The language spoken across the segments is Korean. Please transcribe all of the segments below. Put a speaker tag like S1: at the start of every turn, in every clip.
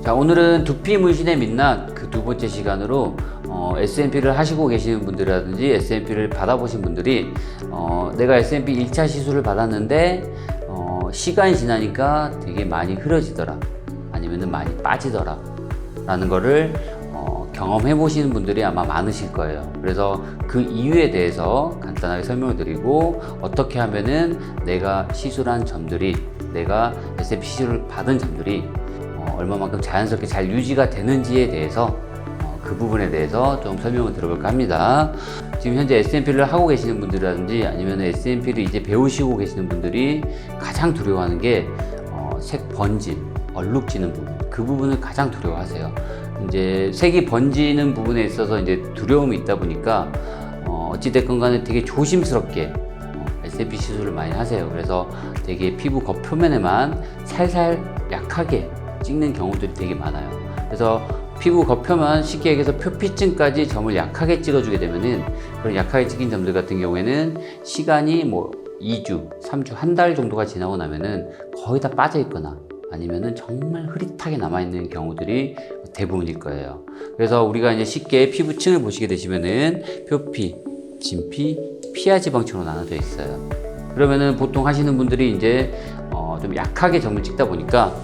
S1: 자, 오늘은 두피 문신의 민낯 그 두 번째 시간으로 S&P를 하시고 계시는 분들이라든지 S&P를 받아보신 분들이 내가 S&P 1차 시술을 받았는데 시간이 지나니까 되게 많이 흐려지더라, 아니면은 많이 빠지더라 라는 거를 경험해 보시는 분들이 아마 많으실 거예요. 그래서 그 이유에 대해서 간단하게 설명을 드리고, 어떻게 하면은 내가 시술한 점들이, 내가 S&P 시술을 받은 점들이 얼마만큼 자연스럽게 잘 유지가 되는지에 대해서 그 부분에 대해서 좀 설명을 들어볼까 합니다. 지금 현재 S&P를 하고 계시는 분들이라든지 아니면 S&P를 이제 배우시고 계시는 분들이 가장 두려워하는 게 색 번짐, 얼룩지는 부분, 그 부분을 가장 두려워하세요. 이제 색이 번지는 부분에 있어서 이제 두려움이 있다 보니까 어찌됐건 간에 되게 조심스럽게 S&P 시술을 많이 하세요. 그래서 되게 피부 겉표면에만 살살 약하게 찍는 경우들이 되게 많아요. 그래서 피부 겉표면, 쉽게 얘기해서 표피층까지 점을 약하게 찍어주게 되면은, 그런 약하게 찍힌 점들 같은 경우에는 시간이 뭐 2주, 3주, 한 달 정도가 지나고 나면은 거의 다 빠져 있거나 아니면은 정말 흐릿하게 남아있는 경우들이 대부분일 거예요. 그래서 우리가 이제 쉽게 피부층을 보시게 되시면은 표피, 진피, 피하지방층으로 나눠져 있어요. 그러면은 보통 하시는 분들이 이제 좀 약하게 점을 찍다 보니까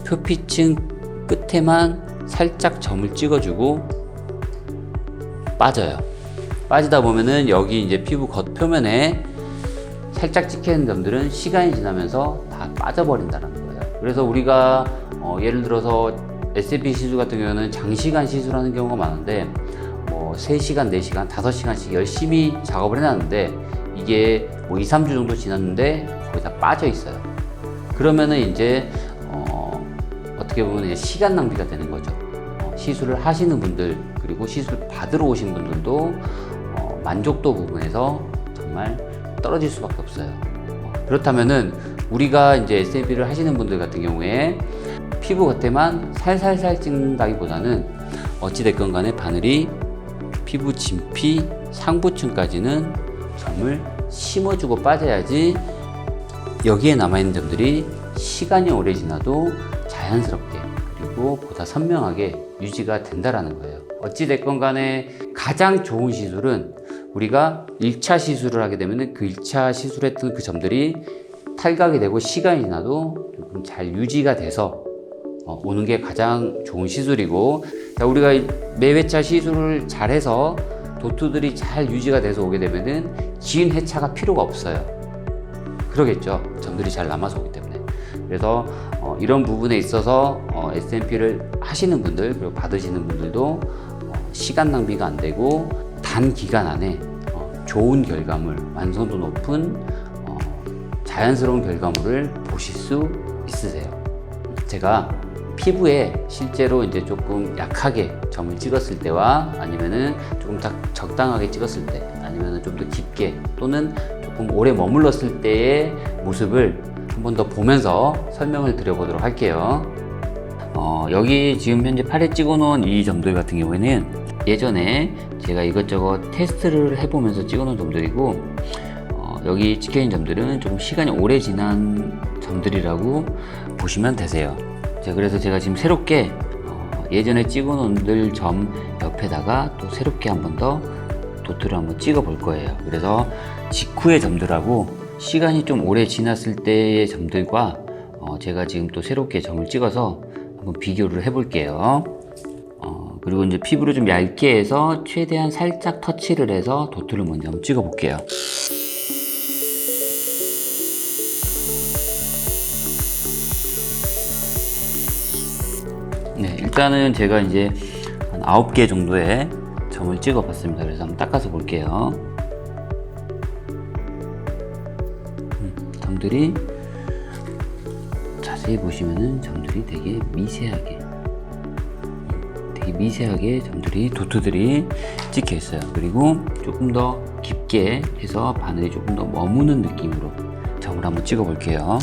S1: 표피층 끝에만 살짝 점을 찍어주고 빠져요. 빠지다 보면은 여기 이제 피부 겉표면에 살짝 찍히는 점들은 시간이 지나면서 다 빠져버린다는 거예요. 그래서 우리가 예를 들어서 S&P 시술 같은 경우는 장시간 시술하는 경우가 많은데, 뭐 3시간, 4시간, 5시간씩 열심히 작업을 해놨는데 이게 뭐 2, 3주 정도 지났는데 거의 다 빠져 있어요. 그러면은 이제 어떻게 보면 이제 시간 낭비가 되는 거죠. 시술을 하시는 분들, 그리고 시술 받으러 오신 분들도 만족도 부분에서 정말 떨어질 수밖에 없어요. 그렇다면은 우리가 이제 S&P를 하시는 분들 같은 경우에 피부 겉에만 살살살 찍는다기보다는 어찌됐건 간에 바늘이 피부 진피 상부층까지는 점을 심어주고 빠져야지 여기에 남아있는 점들이 시간이 오래 지나도 자연스럽게, 그리고 보다 선명하게 유지가 된다라는 거예요. 어찌됐건 간에 가장 좋은 시술은 우리가 1차 시술을 하게 되면 그 1차 시술했던 그 점들이 탈각이 되고 시간이 지나도 조금 잘 유지가 돼서 오는 게 가장 좋은 시술이고, 자, 우리가 매회차 시술을 잘해서 도트들이 잘 유지가 돼서 오게 되면은 긴 회차가 필요가 없어요. 그러겠죠. 점들이 잘 남아서 오기 때문에. 그래서 이런 부분에 있어서 S&P를 하시는 분들, 그리고 받으시는 분들도 시간 낭비가 안 되고 단기간 안에 좋은 결과물, 완성도 높은 자연스러운 결과물을 보실 수 있으세요. 제가 피부에 실제로 이제 조금 약하게 점을 찍었을 때와 아니면은 조금 더 적당하게 찍었을 때, 아니면은 좀 더 깊게 또는 조금 오래 머물렀을 때의 모습을 한 번 더 보면서 설명을 드려보도록 할게요. 여기 지금 현재 팔에 찍어 놓은 이 점들 같은 경우에는 예전에 제가 이것저것 테스트를 해보면서 찍어 놓은 점들이고, 여기 찍혀 있는 점들은 조금 시간이 오래 지난 점들이라고 보시면 되세요. 자, 그래서 제가 지금 새롭게 예전에 찍어 놓은 점 옆에다가 또 새롭게 한 번 더 도트를 한번 찍어 볼 거예요. 그래서 직후의 점들하고 시간이 좀 오래 지났을 때의 점들과 제가 지금 또 새롭게 점을 찍어서 한번 비교를 해 볼게요. 그리고 이제 피부를 좀 얇게 해서 최대한 살짝 터치를 해서 도트를 먼저 한번 찍어 볼게요. 네, 일단은 제가 이제 한 9개 정도의 점을 찍어 봤습니다. 그래서 한번 닦아서 볼게요. 점들이 자세히 보시면은 점들이 되게 미세하게 점들이, 도트들이 찍혀 있어요. 그리고 조금 더 깊게 해서 바늘이 조금 더 머무는 느낌으로 점을 한번 찍어 볼게요.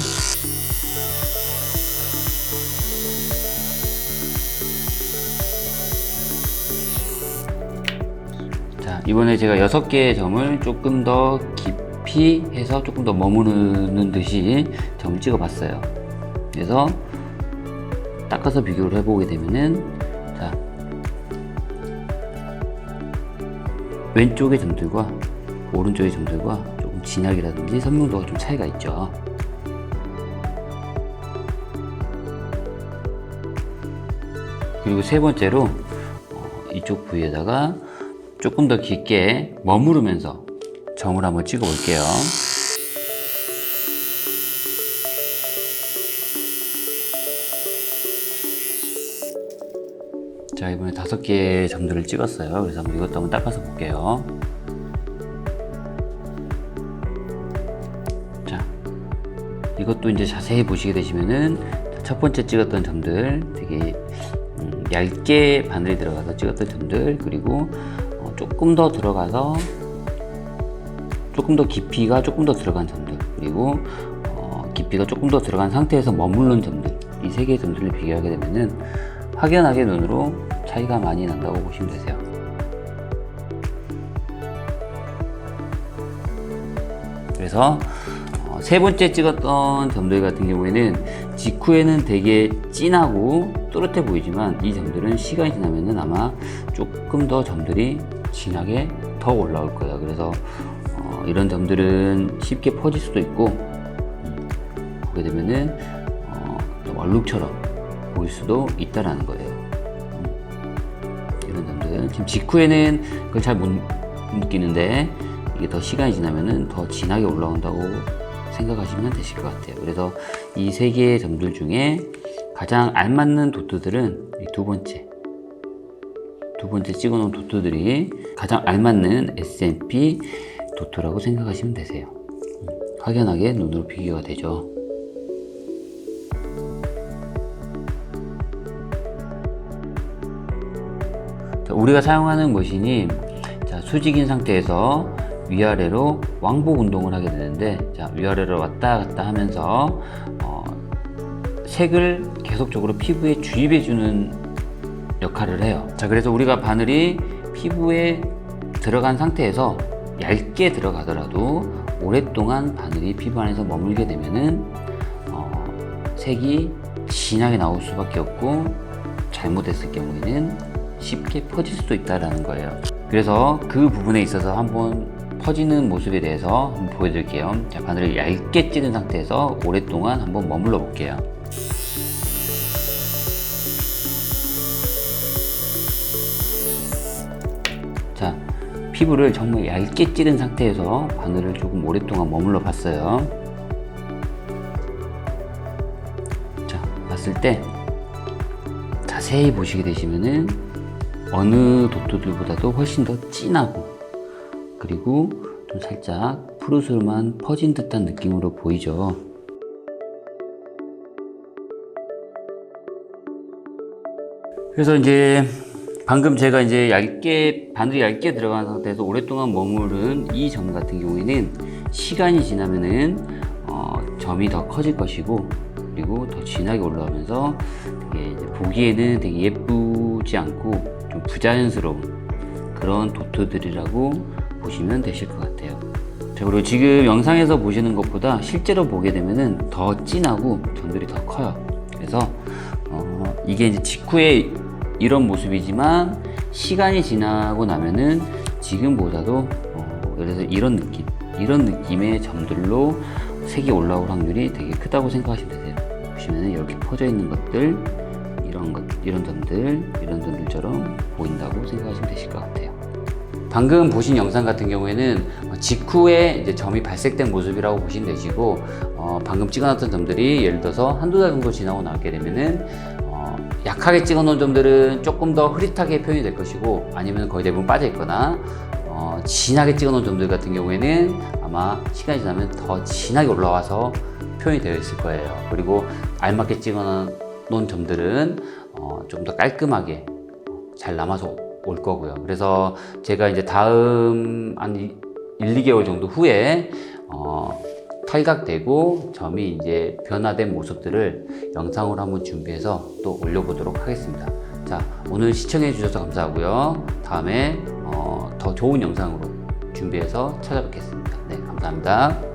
S1: 자, 이번에 제가 6개의 점을 조금 더 깊이 해서 조금 더 머무르는 듯이 점을 찍어 봤어요. 그래서 닦아서 비교를 해보게 되면은, 자, 왼쪽의 점들과 오른쪽의 점들과 조금 진하기라든지 선명도가 좀 차이가 있죠. 그리고 세 번째로 이쪽 부위에다가 조금 더 깊게 머무르면서 점을 한번 찍어 볼게요. 자, 이번에 5개의 점들을 찍었어요. 그래서 한번 이것도 한번 닦아서 볼게요. 자, 이것도 이제 자세히 보시게 되시면은 첫 번째 찍었던 점들, 되게 얇게 바늘이 들어가서 찍었던 점들, 그리고 조금 더 들어가서 조금 더 깊이가 조금 더 들어간 점들, 그리고 깊이가 조금 더 들어간 상태에서 머무른 점들, 이 3개의 점들을 비교하게 되면은 확연하게 눈으로 차이가 많이 난다고 보시면 되세요. 그래서 세 번째 찍었던 점들 같은 경우에는 직후에는 되게 진하고 또렷해 보이지만 이 점들은 시간이 지나면은 아마 조금 더 점들이 진하게 더 올라올 거예요. 그래서 이런 점들은 쉽게 퍼질 수도 있고, 보게 되면은 좀 얼룩처럼 보일 수도 있다라는 거예요. 이런 점들 지금 직후에는 그걸 잘 못 느끼는데 이게 더 시간이 지나면은 더 진하게 올라온다고 생각하시면 되실 것 같아요. 그래서 이 3개의 점들 중에 가장 알맞는 도트들은 이 두 번째 찍어 놓은 도트들이 가장 알맞는 S&P 도트라고 생각하시면 되세요. 확연하게 눈으로 비교가 되죠. 자, 우리가 사용하는 머신이 수직인 상태에서 위아래로 왕복 운동을 하게 되는데, 자, 위아래로 왔다 갔다 하면서 색을 계속적으로 피부에 주입해 주는 역할을 해요. 자, 그래서 우리가 바늘이 피부에 들어간 상태에서 얇게 들어가더라도 오랫동안 바늘이 피부 안에서 머물게 되면은 색이 진하게 나올 수밖에 없고, 잘못했을 경우에는 쉽게 퍼질 수도 있다는 거예요. 그래서 그 부분에 있어서 한번 퍼지는 모습에 대해서 한번 보여드릴게요. 자, 바늘을 얇게 찌른 상태에서 오랫동안 한번 머물러 볼게요. 자, 피부를 정말 얇게 찌른 상태에서 바늘을 조금 오랫동안 머물러 봤어요. 자, 봤을 때 자세히 보시게 되시면은 어느 도트들보다도 훨씬 더 진하고, 그리고 좀 살짝 푸르스름한 퍼진 듯한 느낌으로 보이죠. 그래서 이제 방금 제가 이제 바늘이 얇게 들어간 상태에서 오랫동안 머무른 이 점 같은 경우에는 시간이 지나면은 점이 더 커질 것이고, 그리고 더 진하게 올라오면서 되게 이제 보기에는 되게 예쁘지 않고 좀 부자연스러운 그런 도트들이라고 보시면 되실 것 같아요. 자, 그리고 지금 영상에서 보시는 것보다 실제로 보게 되면은 더 진하고 점들이 더 커요. 그래서 이게 이제 직후에 이런 모습이지만 시간이 지나고 나면은 지금보다도 예를 들어서 이런 느낌의 점들로 색이 올라올 확률이 되게 크다고 생각하시면 되세요. 보시면은 이렇게 퍼져 있는 것들, 이런 점들처럼 보인다고 생각하시면 되실 것 같아요. 방금 보신 영상 같은 경우에는 직후에 이제 점이 발색된 모습이라고 보시면 되시고, 방금 찍어놨던 점들이 예를 들어서 한두 달 정도 지나고 나게 되면은 약하게 찍어놓은 점들은 조금 더 흐릿하게 표현이 될 것이고, 아니면 거의 대부분 빠져 있거나 진하게 찍어놓은 점들 같은 경우에는 아마 시간이 지나면 더 진하게 올라와서 표현이 되어 있을 거예요. 그리고 알맞게 찍어놓은 점들은 좀 더 깔끔하게 잘 남아서 올 거고요. 그래서 제가 이제 다음 한 1, 2개월 정도 후에 탈각되고 점이 이제 변화된 모습들을 영상으로 한번 준비해서 또 올려보도록 하겠습니다. 자, 오늘 시청해 주셔서 감사하고요. 다음에 더 좋은 영상으로 준비해서 찾아뵙겠습니다. 네, 감사합니다.